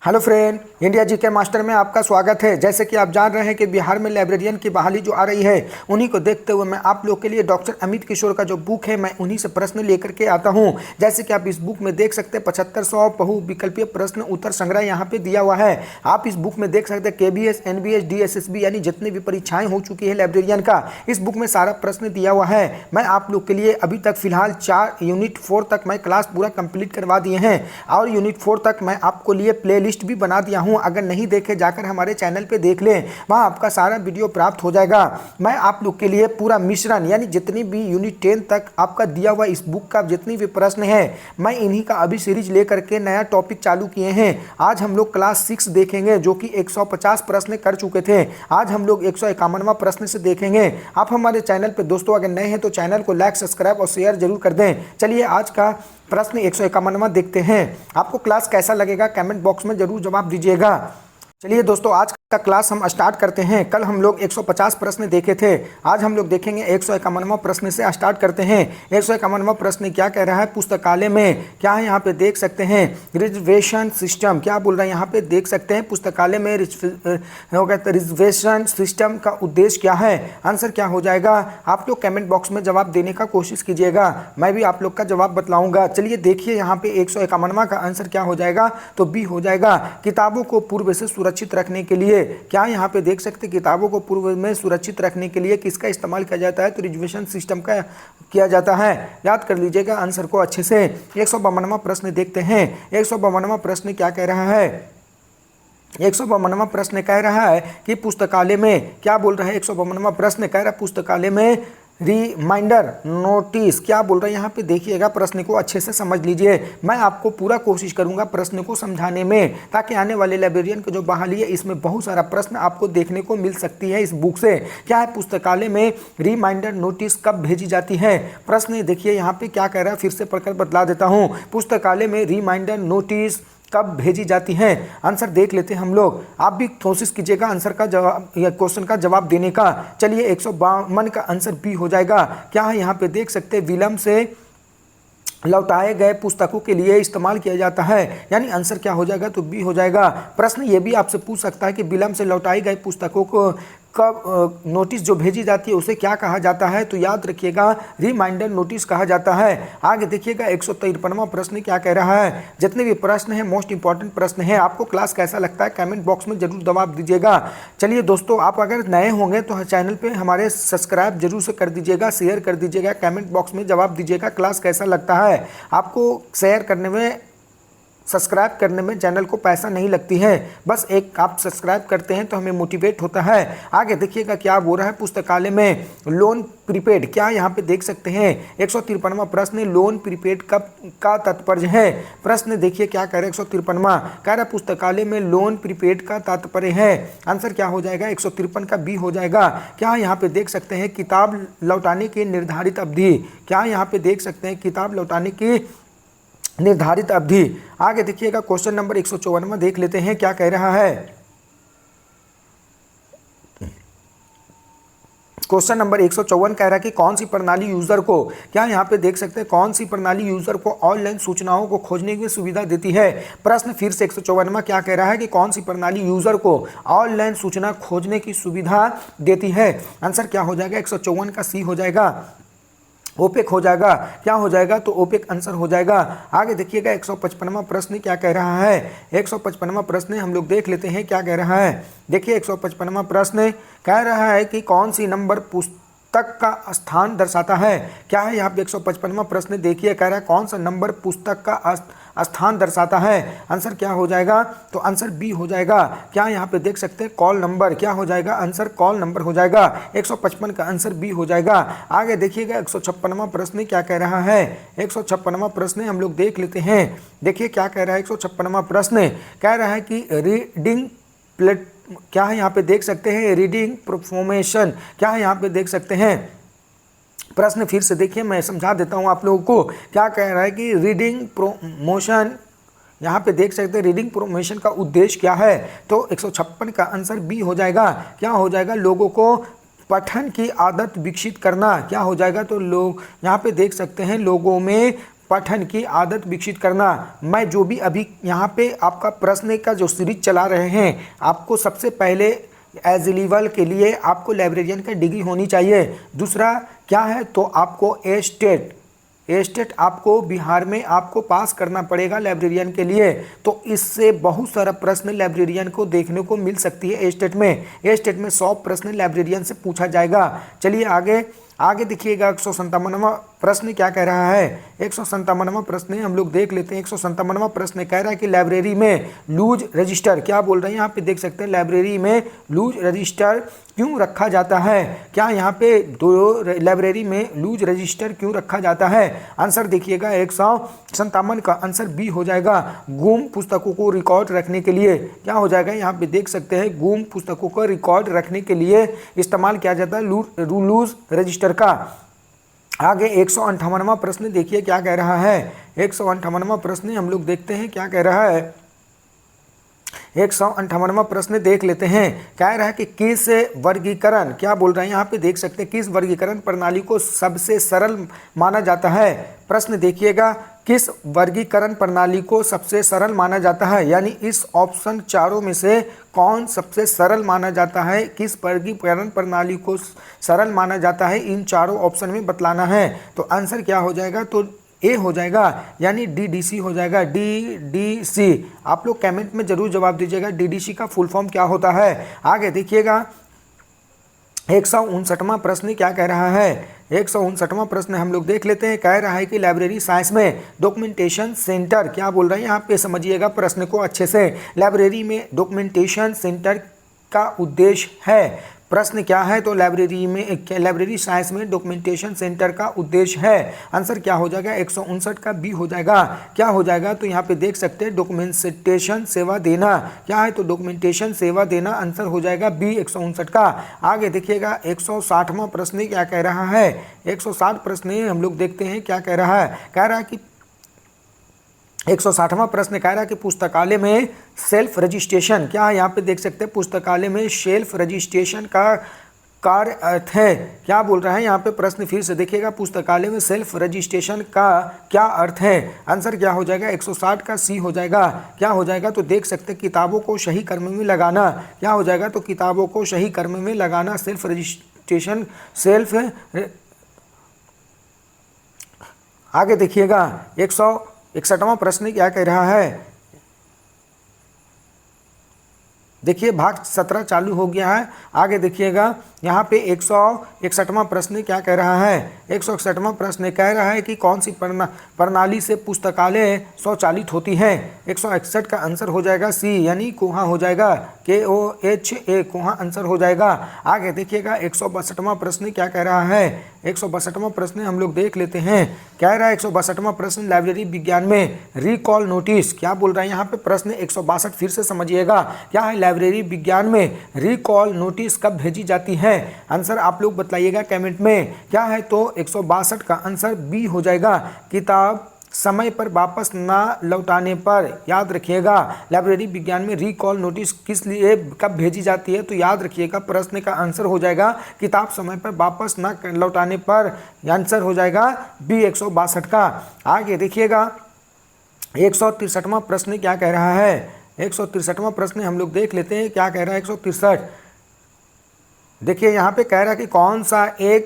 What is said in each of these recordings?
Hello friend, India GK master में आपका स्वागत है। जैसे कि आप जान रहे हैं कि बिहार में लाइब्रेरियन की बहाली जो आ रही है, उन्हीं को देखते हुए मैं आप लोग के लिए डॉक्टर अमित किशोर का जो बुक है, मैं उन्हीं से प्रश्न लेकर के आता हूं। जैसे कि आप इस बुक में देख सकते हैं 7500 बहुविकल्पीय प्रश्न उत्तर संग्रह यहाँ पे दिया हुआ है। आप इस बुक में देख सकते हैं KBS, NBS, DSSB यानी जितनी भी परीक्षाएं हो चुकी है लाइब्रेरियन का, इस बुक में सारा प्रश्न दिया हुआ है। मैं आप लोग के लिए अभी तक फिलहाल यूनिट 4 तक मैं क्लास पूरा कंप्लीट करवा दिए हैं और यूनिट 4 तक मैं आपको लिए प्ले लिस्ट भी बना दिया हूं। अगर नहीं देखे जाकर हमारे चैनल पे देख लें, वहां आपका सारा वीडियो प्राप्त हो जाएगा। मैं आप लोग के लिए पूरा मिश्रण यानी जितनी भी यूनिट 10 तक आपका दिया हुआ इस बुक का जितनी भी प्रश्न है, मैं इन्हीं का अभी सीरीज लेकर के नया टॉपिक चालू किए हैं। आज हम लोग क्लास 6 देखेंगे जो कि 150 प्रश्न कर चुके थे। आज हम लोग 151वां प्रश्न से देखेंगे। आप हमारे चैनल पे दोस्तों अगर नए हैं तो चैनल को लाइक, सब्सक्राइब और शेयर जरूर कर दें। चलिए आज का प्रश्न 151वां देखते हैं। आपको क्लास कैसा लगेगा कमेंट बॉक्स में जरूर जवाब दीजिएगा। चलिए दोस्तों, आज का क्लास हम स्टार्ट करते हैं। कल हम लोग 150 प्रश्न देखे थे, आज हम लोग देखेंगे 151वां प्रश्न से स्टार्ट करते हैं। 151वां प्रश्न क्या कह रहा है? पुस्तकालय में क्या है यहाँ पे देख सकते हैं रिजर्वेशन सिस्टम। क्या बोल रहा है यहाँ पे देख सकते हैं पुस्तकालय में रिजर्वेशन सिस्टम का उद्देश्य क्या है? आंसर क्या हो जाएगा? आप लोग कमेंट बॉक्स में जवाब देने का कोशिश कीजिएगा, मैं भी आप लोग का जवाब बतलाऊंगा। चलिए देखिए यहाँ पे 151वां का आंसर क्या हो जाएगा, तो बी हो जाएगा। किताबों को पूर्व से सुरक्षित रखने के लिए क्या यहाँ पे देख सकते, किताबों को पूर्व में सुरक्षित रखने के लिए किसका इस्तेमाल किया जाता है? तो रिजर्वेशन सिस्टम का किया जाता है। याद कर लीजिएगा आंसर को अच्छे से। 152वां प्रश्न देखते हैं। 152वां प्रश्न क्या कह रहा है? 152वां प्रश्न कह रहा है कि पुस्तकालय में क्या बोल रहा है? 152वां प्रश्न कह रहा है पुस्तकालय में रिमाइंडर नोटिस। क्या बोल रहे हैं यहाँ पे देखिएगा, प्रश्न को अच्छे से समझ लीजिए। मैं आपको पूरा कोशिश करूंगा प्रश्न को समझाने में, ताकि आने वाले लाइब्रेरियन की जो बहाली है इसमें बहुत सारा प्रश्न आपको देखने को मिल सकती है इस बुक से। क्या है? पुस्तकालय में रिमाइंडर नोटिस कब भेजी जाती है? प्रश्न देखिए यहाँ पे क्या कह रहा है, फिर से पढ़कर बतला देता हूँ। पुस्तकालय में रिमाइंडर नोटिस कब भेजी जाती है? आंसर देख लेते हैं हम लोग। आप भी कोशिश कीजिएगा आंसर का जवाब या क्वेश्चन का जवाब देने का। चलिए 152 का आंसर बी हो जाएगा। क्या है यहाँ पे देख सकते हैं विलंब से लौटाए गए पुस्तकों के लिए इस्तेमाल किया जाता है, यानी आंसर क्या हो जाएगा, तो बी हो जाएगा। प्रश्न ये भी आपसे पूछ सकता है कि विलंब से लौटाई गई पुस्तकों को कब नोटिस जो भेजी जाती है उसे क्या कहा जाता है? तो याद रखिएगा रिमाइंडर नोटिस कहा जाता है। आगे देखिएगा 153वां प्रश्न क्या कह रहा है? जितने भी प्रश्न हैं मोस्ट इंपॉर्टेंट प्रश्न है। आपको क्लास कैसा लगता है कमेंट बॉक्स में जरूर जवाब दीजिएगा। चलिए दोस्तों, आप अगर नए होंगे तो चैनल पे हमारे सब्सक्राइब जरूर से कर दीजिएगा, शेयर कर दीजिएगा, कमेंट बॉक्स में जवाब दीजिएगा क्लास कैसा लगता है। आपको शेयर करने में, सब्सक्राइब करने में चैनल को पैसा नहीं लगती है, बस एक आप सब्सक्राइब करते हैं तो हमें मोटिवेट होता है। आगे देखिएगा क्या बोल रहा है पुस्तकालय में लोन प्रीपेड। क्या यहाँ पे देख सकते हैं 153वां प्रश्न लोन प्रीपेड कब का तात्पर्य है? प्रश्न देखिए क्या कह रहा है 153वां, कह रहा है पुस्तकालय में लोन प्रीपेड का तात्पर्य है। आंसर क्या हो जाएगा? 153 का बी हो जाएगा। क्या यहाँ पे देख सकते हैं किताब लौटाने की निर्धारित अवधि। क्या यहाँ पे देख सकते हैं किताब लौटाने की निर्धारित अवधि। आगे देखिएगा क्वेश्चन नंबर 154 देख लेते हैं क्या कह रहा है। क्वेश्चन नंबर 154 कह रहा है कि कौन सी प्रणाली यूजर को, क्या यहाँ पे देख सकते हैं कौन सी प्रणाली यूजर को ऑनलाइन सूचनाओं को खोजने की सुविधा देती है? प्रश्न फिर से 154 क्या कह रहा है कि कौन सी प्रणाली यूजर को ऑनलाइन सूचना खोजने की सुविधा देती है? आंसर क्या हो जाएगा? 154 का सी हो जाएगा। ओपेक हो जाएगा। क्या हो जाएगा? तो ओपेक आंसर हो जाएगा। आगे देखिएगा 155वां प्रश्न क्या कह रहा है। 155वां प्रश्न हम लोग देख लेते हैं क्या कह रहा है। देखिए 155वां प्रश्न कह रहा है कि कौन सी नंबर पुस्तक का स्थान दर्शाता है? क्या है यहाँ पे 155वां प्रश्न देखिए, कह रहा है कौन सा नंबर पुस्तक का स्थान दर्शाता है? आंसर क्या हो जाएगा? तो आंसर बी हो जाएगा। क्या यहाँ पे देख सकते हैं कॉल नंबर। क्या हो जाएगा? आंसर कॉल नंबर हो जाएगा। 155 का आंसर बी हो जाएगा। आगे देखिएगा 156वां प्रश्न क्या कह रहा है। 156वां प्रश्न हम लोग देख लेते हैं। देखिए क्या कह रहा है 156वां प्रश्न कह रहा है कि रीडिंग प्लेट, क्या है यहाँ पे देख सकते हैं रीडिंग परफॉर्मेशन। क्या है यहाँ पे देख सकते हैं? प्रश्न फिर से देखिए, मैं समझा देता हूँ आप लोगों को। क्या कह रहा है कि रीडिंग प्रोमोशन, यहाँ पे देख सकते हैं रीडिंग प्रोमोशन का उद्देश्य क्या है? तो 156 का आंसर बी हो जाएगा। क्या हो जाएगा? लोगों को पठन की आदत विकसित करना। क्या हो जाएगा? तो लोग यहाँ पे देख सकते हैं लोगों में पठन की आदत विकसित करना। मैं जो भी अभी यहाँ पे आपका प्रश्न का जो सीरीज चला रहे हैं, आपको सबसे पहले एज लेवल के लिए आपको लाइब्रेरियन का डिग्री होनी चाहिए। दूसरा क्या है, तो आपको एस्टेट आपको बिहार में आपको पास करना पड़ेगा लाइब्रेरियन के लिए। तो इससे बहुत सारा प्रश्न लाइब्रेरियन को देखने को मिल सकती है। एस्टेट में 100 प्रश्न लाइब्रेरियन से पूछा जाएगा। चलिए आगे देखिएगा 157वां प्रश्न क्या कह रहा है। 157वां प्रश्न हम लोग देख लेते हैं। 157वां प्रश्न कह रहा है कि लाइब्रेरी में लूज रजिस्टर, क्या बोल रहे हैं यहाँ पे देख सकते हैं, लाइब्रेरी में लूज रजिस्टर क्यों रखा जाता है। क्या यहाँ पे लाइब्रेरी में लूज रजिस्टर क्यों रखा जाता है। आंसर देखिएगा 157 का आंसर बी हो जाएगा। गुम पुस्तकों को रिकॉर्ड रखने के लिए, क्या हो जाएगा यहाँ पे देख सकते हैं, गुम पुस्तकों को रिकॉर्ड रखने के लिए इस्तेमाल किया जाता है लूज रजिस्टर का। आगे 158वां प्रश्न देखिए क्या कह रहा है। 158वां प्रश्न हम लोग देखते हैं क्या कह रहा है। 158वां प्रश्न देख लेते हैं। कह रहा है कि किस वर्गीकरण, क्या बोल रहे हैं यहाँ पे देख सकते हैं, किस वर्गीकरण प्रणाली को सबसे सरल माना जाता है। प्रश्न देखिएगा, किस वर्गीकरण प्रणाली को सबसे सरल माना जाता है, यानी इस ऑप्शन चारों में से कौन सबसे सरल माना जाता है, किस वर्गीकरण प्रणाली को सरल माना जाता है, इन चारों ऑप्शन में बतलाना है। तो आंसर क्या हो जाएगा, तो ए हो जाएगा, यानी DDC हो जाएगा, DDC। आप लोग कमेंट में जरूर जवाब दीजिएगा DDC का फुल फॉर्म क्या होता है। आगे देखिएगा 159वां प्रश्न क्या कह रहा है। 159वां प्रश्न हम लोग देख लेते हैं। कह रहा है कि लाइब्रेरी साइंस में डॉक्यूमेंटेशन सेंटर, क्या बोल रहे हैं यहाँ पे समझिएगा प्रश्न को अच्छे से। लाइब्रेरी में डॉक्यूमेंटेशन सेंटर का उद्देश्य है, प्रश्न क्या है, तो लाइब्रेरी साइंस में डॉक्यूमेंटेशन सेंटर का उद्देश्य है। आंसर क्या हो जाएगा, 159 का बी हो जाएगा। क्या हो जाएगा, तो यहाँ पे देख सकते हैं डॉक्यूमेंटेशन सेवा देना, क्या है, तो डॉक्यूमेंटेशन सेवा देना आंसर हो जाएगा बी 159 का। आगे देखिएगा 160वां प्रश्न क्या कह रहा है। 160 प्रश्न हम लोग देखते हैं क्या कह रहा है। कह रहा है कि 160वां प्रश्न कह रहा है कि पुस्तकालय में सेल्फ रजिस्ट्रेशन, क्या यहाँ पे देख सकते हैं, पुस्तकालय में सेल्फ रजिस्ट्रेशन का कार्य अर्थ है। क्या बोल रहा है यहाँ पे प्रश्न फिर से देखिएगा, पुस्तकालय में सेल्फ रजिस्ट्रेशन का क्या अर्थ है। आंसर क्या हो जाएगा, 160 का सी हो जाएगा। क्या हो जाएगा, तो देख सकते हैं किताबों को सही क्रम में लगाना, क्या हो जाएगा, तो किताबों को सही क्रम में लगाना सेल्फ रजिस्ट्रेशन आगे देखिएगा 161वां प्रश्न क्या कह रहा है। देखिए भाग 17 चालू हो गया है। आगे देखिएगा यहाँ पे 161वां प्रश्न क्या कह रहा है। 161वां प्रश्न कह रहा है कि कौन सी प्रणाली से पुस्तकालय स्वचालित होती है। 161 का आंसर हो जाएगा सी, यानी कुहा हो जाएगा, KOHA कुहा आंसर हो जाएगा। आगे देखिएगा 162वां प्रश्न क्या कह रहा है। 162वां प्रश्न हम लोग देख लेते हैं। कह रहा है 162वां प्रश्न लाइब्रेरी विज्ञान में रिकॉल नोटिस, क्या बोल रहा है यहाँ पे प्रश्न 162 फिर से समझिएगा। क्या है, लाइब्रेरी विज्ञान में रिकॉल नोटिस कब भेजी जाती है। आंसर आप लोग बताइएगा कमेंट में। क्या है, तो 162 का आंसर बी हो जाएगा, किताब समय पर वापस ना लौटाने पर। याद रखिएगा लाइब्रेरी विज्ञान में रिकॉल नोटिस किस लिए कब भेजी जाती है, तो याद रखिएगा प्रश्न का आंसर हो जाएगा किताब समय पर वापस ना लौटाने पर। आंसर हो जाएगा बी 162 का। आगे देखिएगा 163वां प्रश्न क्या कह रहा है। 163वां प्रश्न हम लोग देख लेते हैं क्या कह रहा है। 163 देखिए यहाँ पे कह रहा है कि कौन सा एक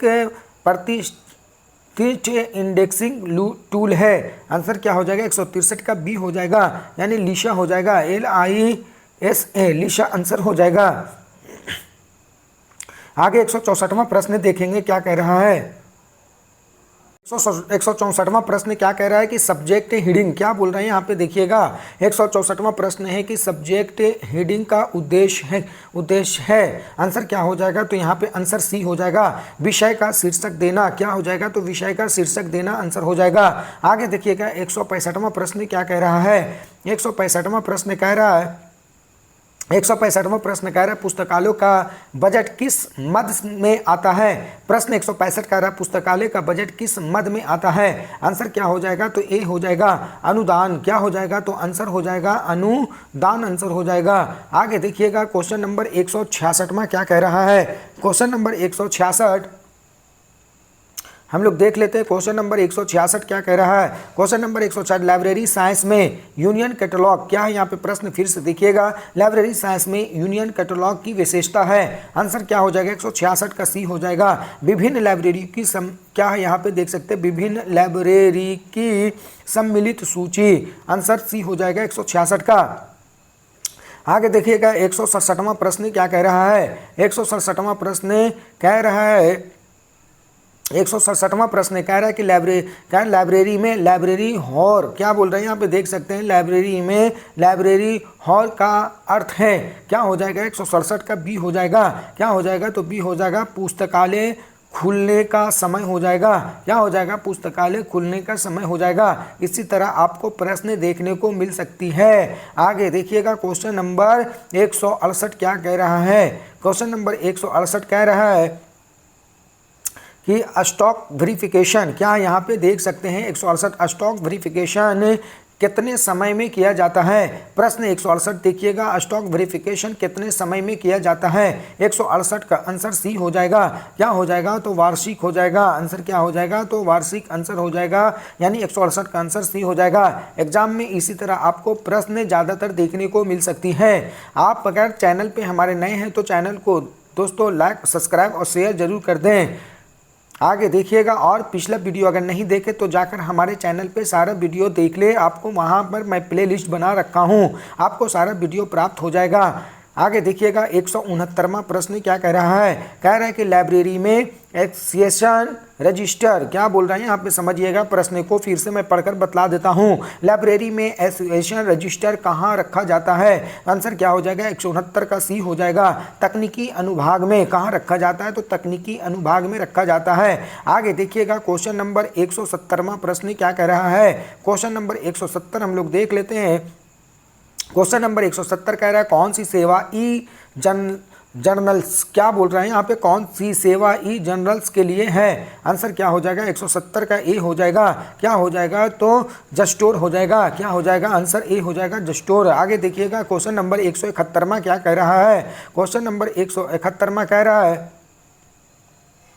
प्रतिष्ठित इंडेक्सिंग टूल है। आंसर क्या हो जाएगा, 163 का बी हो जाएगा, यानी लिशा हो जाएगा, LISA लिशा आंसर हो जाएगा। आगे 164वां प्रश्न देखेंगे क्या कह रहा है। 164वां प्रश्न क्या कह रहा है कि सब्जेक्ट हेडिंग, क्या बोल रहे हैं यहाँ पे देखिएगा। 164वां प्रश्न है कि सब्जेक्ट हेडिंग का उद्देश्य है। आंसर क्या हो जाएगा, तो यहाँ पे आंसर सी हो जाएगा, विषय का शीर्षक देना। क्या हो जाएगा, तो विषय का शीर्षक देना आंसर हो जाएगा। आगे देखिएगा 165वां प्रश्न क्या कह रहा है। 165वां प्रश्न कह रहा है 165वां प्रश्न कह रहा है पुस्तकालयों का बजट किस मद में आता है। प्रश्न 165 कह रहा है पुस्तकालय का बजट किस मद में आता है। आंसर क्या हो जाएगा, तो ए हो जाएगा, अनुदान। क्या हो जाएगा, तो आंसर हो जाएगा अनुदान आंसर हो जाएगा। आगे देखिएगा क्वेश्चन नंबर 166वां क्या कह रहा है। क्वेश्चन नंबर 166 हम लोग देख लेते हैं क्वेश्चन नंबर 166 क्या कह रहा है। क्वेश्चन नंबर 166, लाइब्रेरी साइंस में यूनियन कैटलॉग क्या है। यहाँ पे प्रश्न फिर से देखिएगा, लाइब्रेरी साइंस में यूनियन कैटलॉग की विशेषता है। आंसर क्या हो जाएगा, 166 का सी हो जाएगा। विभिन्न लाइब्रेरी की क्या है, यहाँ पे देख सकते हैं विभिन्न लाइब्रेरी की सम्मिलित सूची। आंसर सी हो जाएगा 166 का। आगे देखिएगा 167वां प्रश्न क्या कह रहा है। 167वां प्रश्न कह रहा है 167वां प्रश्न कह रहा है कि लाइब्रेरी में लाइब्रेरी हॉल क्या बोल रहे हैं। यहाँ पे देख सकते हैं लाइब्रेरी में लाइब्रेरी हॉल का अर्थ है क्या हो जाएगा, 167 का बी हो जाएगा। क्या हो जाएगा, तो बी हो जाएगा पुस्तकालय खुलने का समय हो जाएगा। क्या हो जाएगा, पुस्तकालय खुलने का समय हो जाएगा। इसी तरह आपको प्रश्न देखने को मिल सकती है। आगे देखिएगा क्वेश्चन नंबर 168 क्या कह रहा है। क्वेश्चन नंबर 168 कह रहा है कि स्टॉक वेरिफिकेशन क्या, यहाँ पे देख सकते हैं 168 स्टॉक वेरिफिकेशन कितने समय में किया जाता है। प्रश्न 168 देखिएगा, स्टॉक वेरिफिकेशन कितने समय में किया जाता है। 168 का आंसर सी हो जाएगा। क्या हो जाएगा, तो वार्षिक हो जाएगा। आंसर क्या हो जाएगा, तो वार्षिक आंसर हो जाएगा, यानी 168 का आंसर सी हो जाएगा। एग्जाम में इसी तरह आपको प्रश्न ज़्यादातर देखने को मिल सकती है। आप अगर चैनल पर हमारे नए हैं तो चैनल को दोस्तों लाइक, सब्सक्राइब और शेयर जरूर कर दें। आगे देखिएगा, और पिछला वीडियो अगर नहीं देखे तो जाकर हमारे चैनल पे सारा वीडियो देख ले। आपको वहाँ पर मैं प्लेलिस्ट बना रखा हूँ, आपको सारा वीडियो प्राप्त हो जाएगा। आगे देखिएगा 169वां प्रश्न क्या कह रहा है। कह रहा है कि लाइब्रेरी में एसोसिएशन रजिस्टर क्या बोल रहे हैं, यहाँ पे समझिएगा। प्रश्न को फिर से मैं पढ़कर बतला देता हूँ। लाइब्रेरी में एसोसिएशन रजिस्टर कहाँ रखा जाता है। आंसर क्या हो जाएगा, 169 का सी हो जाएगा। तकनीकी अनुभाग में कहाँ रखा जाता है, तो तकनीकी अनुभाग में रखा जाता है। आगे देखिएगा क्वेश्चन नंबर 170वां प्रश्न क्या कह रहा है। क्वेश्चन नंबर 170 हम लोग देख लेते हैं। क्वेश्चन नंबर 170 कह रहा है कौन सी सेवा ई जर्नल्स क्या बोल रहे हैं, यहाँ पे कौन सी सेवा ई जर्नल्स के लिए है। आंसर क्या हो जाएगा, 170 का ए हो जाएगा। क्या हो जाएगा, तो जस्टोर हो जाएगा। क्या हो जाएगा, आंसर ए हो जाएगा, जस्टोर। आगे देखिएगा क्वेश्चन नंबर 171वां क्या कह रहा है। क्वेश्चन नंबर 171वां कह रहा है,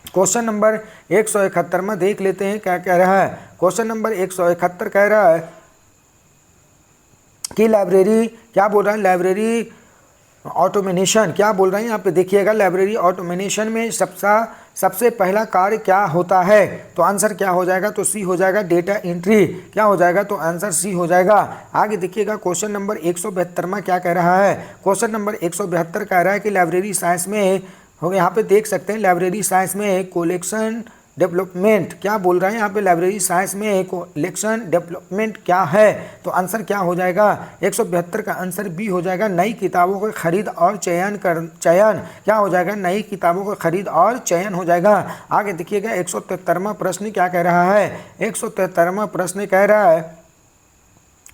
क्वेश्चन नंबर 171वां देख लेते हैं क्या कह रहा है। क्वेश्चन नंबर 171 कह रहा है कि लाइब्रेरी क्या बोल रहा है, लाइब्रेरी ऑटोमेशन क्या बोल रहे हैं। यहाँ पे देखिएगा लाइब्रेरी ऑटोमेशन में सबसे पहला कार्य क्या होता है। तो आंसर क्या हो जाएगा, तो सी हो जाएगा, डेटा एंट्री। क्या हो जाएगा, तो आंसर सी हो जाएगा। आगे देखिएगा क्वेश्चन नंबर 172वां क्या कह रहा है। क्वेश्चन नंबर 172 कह रहा है कि लाइब्रेरी साइंस में हो, यहाँ पे देख सकते हैं लाइब्रेरी साइंस में कलेक्शन डेवलपमेंट क्या बोल रहे हैं। यहाँ पे लाइब्रेरी साइंस में कलेक्शन डेवलपमेंट क्या है। तो आंसर क्या हो जाएगा, 172 का आंसर बी हो जाएगा। नई किताबों को खरीद और चयन क्या हो जाएगा, नई किताबों को खरीद और चयन हो जाएगा। आगे देखिएगा 173वां प्रश्न क्या कह रहा है। 173वां प्रश्न कह रहा है,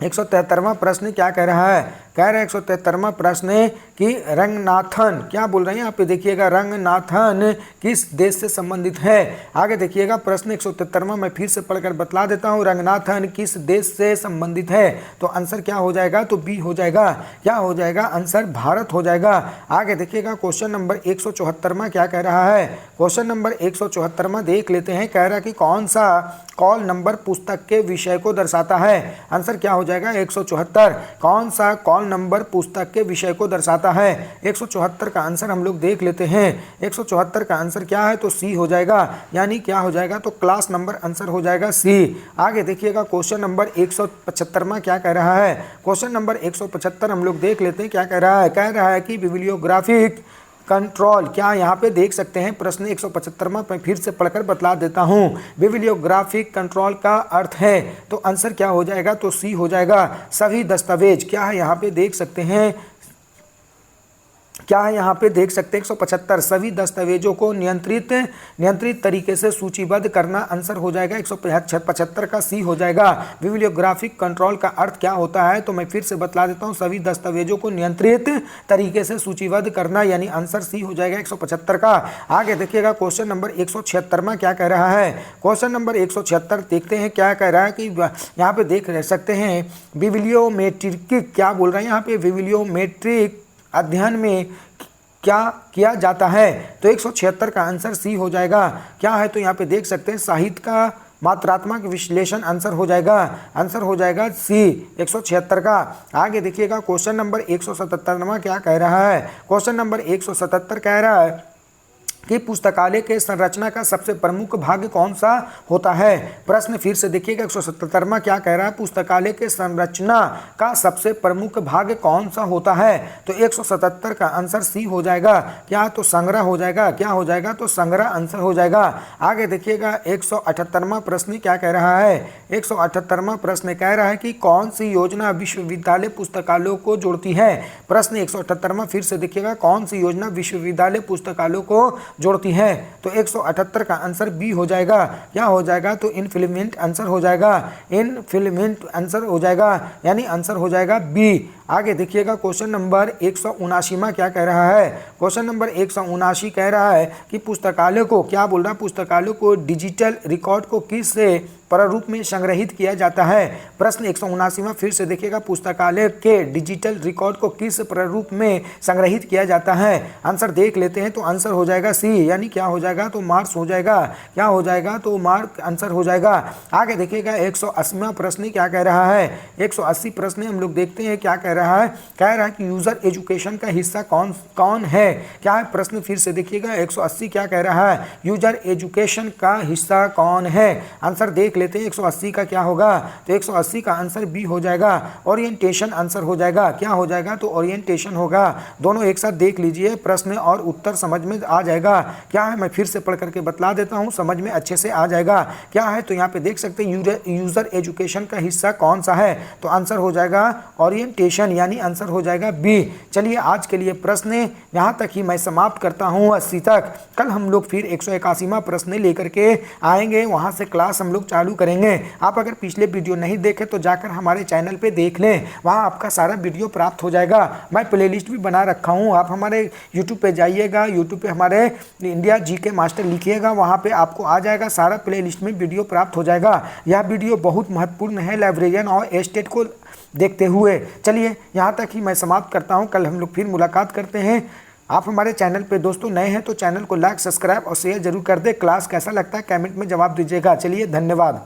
173वां प्रश्न क्या कह रहा है। कह रहे हैं 173वां प्रश्न कि रंगनाथन क्या बोल रहे हैं। यहाँ पे देखिएगा रंगनाथन किस देश से संबंधित है। आगे देखिएगा प्रश्न 173वां मैं फिर से पढ़कर बतला देता हूँ। रंगनाथन किस देश से संबंधित है। तो आंसर क्या हो जाएगा, तो बी हो जाएगा। क्या हो जाएगा, आंसर भारत हो जाएगा। आगे देखिएगा क्वेश्चन नंबर 174वां क्या कह रहा है। क्वेश्चन नंबर 174वां देख लेते हैं। कह रहा है कि कौन सा कॉल नंबर पुस्तक के विषय को दर्शाता है। आंसर क्या हो जाएगा, 174। कौन सा कॉल नंबर पुस्तक के विषय को दर्शाता है। 174 का आंसर हम लोग देख लेते हैं। 174 का आंसर क्या है, तो सी हो जाएगा, यानी क्या हो जाएगा, तो क्लास नंबर आंसर हो जाएगा सी। आगे देखिएगा क्वेश्चन नंबर 175वां क्या कह रहा है। क्वेश्चन नंबर 175 हम लोग देख लेते हैं क्या कह रहा है। कह रहा है कि बिब्लियोग्राफिक कंट्रोल क्या, यहाँ पे देख सकते हैं प्रश्न 175वां मैं फिर से पढ़कर बतला देता हूँ। बिब्लियोग्राफिक कंट्रोल का अर्थ है, तो आंसर क्या हो जाएगा, तो सी हो जाएगा। सभी दस्तावेज क्या है, यहाँ पे देख सकते हैं क्या है, यहाँ पे देख सकते हैं 175 सभी दस्तावेजों को नियंत्रित तरीके से सूचीबद्ध करना। आंसर हो जाएगा 175 का सी हो जाएगा। बिब्लियोग्राफिक कंट्रोल का अर्थ क्या होता है, तो मैं फिर से बतला देता हूँ। सभी दस्तावेजों को नियंत्रित तरीके से सूचीबद्ध करना, यानी आंसर सी हो जाएगा 175 का। आगे देखिएगा क्वेश्चन नंबर 176वां क्या कह रहा है। क्वेश्चन नंबर 176 देखते हैं क्या कह रहा है कि यहाँ पे देख सकते हैं बिब्लियोमेट्रिक क्या बोल रहे हैं। यहाँ पे बिब्लियोमेट्रिक अध्ययन में क्या किया जाता है? तो 176 का आंसर सी हो जाएगा। क्या है? तो यहाँ पे देख सकते हैं साहित्य का मात्रात्मक विश्लेषण आंसर हो जाएगा। आंसर हो जाएगा सी 176 का। आगे देखिएगा क्वेश्चन नंबर 177वां क्या कह रहा है। क्वेश्चन नंबर 177 कह रहा है कि पुस्तकालय के संरचना का सबसे प्रमुख भाग कौन सा होता है। प्रश्न फिर से देखिएगा 177वां क्या कह रहा है, पुस्तकालय के संरचना का सबसे प्रमुख भाग कौन सा होता है। तो 177 का आंसर सी हो जाएगा। क्या? तो संग्रह हो जाएगा। क्या हो जाएगा? तो संग्रह आंसर हो जाएगा। आगे देखिएगा 178वां प्रश्न क्या कह रहा है। 178वां प्रश्न कह रहा है कि कौन सी योजना विश्वविद्यालय पुस्तकालयों को जोड़ती है। प्रश्न 178वां फिर से देखिएगा, कौन सी योजना विश्वविद्यालय पुस्तकालयों को जोड़ती है। तो 178 का आंसर बी हो जाएगा। क्या हो जाएगा? तो इनफिलमेंट आंसर हो जाएगा। इनफिलमेंट आंसर हो जाएगा, यानी आंसर हो जाएगा बी। आगे देखिएगा क्वेश्चन नंबर 179वां क्या कह रहा है। क्वेश्चन नंबर 179 कह रहा है कि पुस्तकालय को, क्या बोल रहा है, पुस्तकालय को डिजिटल रिकॉर्ड को किस प्रारूप में संग्रहित किया जाता है। प्रश्न 179वां फिर से देखिएगा, पुस्तकालय के डिजिटल रिकॉर्ड को किस प्रारूप में संग्रहित किया जाता है। आंसर देख लेते हैं। तो आंसर हो जाएगा सी, यानी क्या हो जाएगा? तो मार्क्स हो जाएगा। क्या हो जाएगा? तो मार्क आंसर हो जाएगा। आगे देखिएगा 180वां प्रश्न क्या कह रहा है। 180 प्रश्न हम लोग देखते हैं क्या कह रहा है। कह रहा है कि यूजर एजुकेशन का हिस्सा कौन कौन है। क्या है प्रश्न? फिर से देखिएगा 180 क्या कह रहा है, यूजर एजुकेशन का हिस्सा कौन है। आंसर देख लेते हैं 180 का क्या होगा। तो 180 का आंसर बी हो जाएगा। ओरिएंटेशन आंसर हो जाएगा। क्या हो जाएगा? तो ओरिएंटेशन होगा। दोनों एक साथ देख लीजिए, प्रश्न और उत्तर समझ में आ जाएगा। क्या है, मैं फिर से पढ़ करके बतला देता हूं, समझ में अच्छे से आ जाएगा। क्या है, तो यहाँ पे देख सकते हैं यूजर एजुकेशन का हिस्सा कौन सा है। तो आंसर हो जाएगा ओरिएंटेशन, यानी आंसर हो जाएगा बी। चलिए आज के लिए प्रश्न यहाँ तक ही मैं समाप्त करता हूँ, 80 तक। कल हम लोग फिर 181वां प्रश्न लेकर के आएंगे, वहाँ से क्लास हम लोग चालू करेंगे। आप अगर पिछले वीडियो नहीं देखे तो जाकर हमारे चैनल पे देख लें, वहाँ आपका सारा वीडियो प्राप्त हो जाएगा। मैं प्लेलिस्ट भी बना रखा हूँ, आप हमारे यूट्यूब पे जाइएगा, यूट्यूब पे हमारे इंडिया जीके मास्टर लिखिएगा, वहाँ पे आपको आ जाएगा सारा प्लेलिस्ट में वीडियो प्राप्त हो जाएगा। यह वीडियो बहुत महत्वपूर्ण है लाइब्रेरियन और एस्टेट को देखते हुए। चलिए यहाँ तक ही मैं समाप्त करता हूँ, कल हम लोग फिर मुलाकात करते हैं। आप हमारे चैनल पे दोस्तों नए हैं तो चैनल को लाइक, सब्सक्राइब और शेयर जरूर कर दें। क्लास कैसा लगता है कमेंट में जवाब दीजिएगा। चलिए धन्यवाद।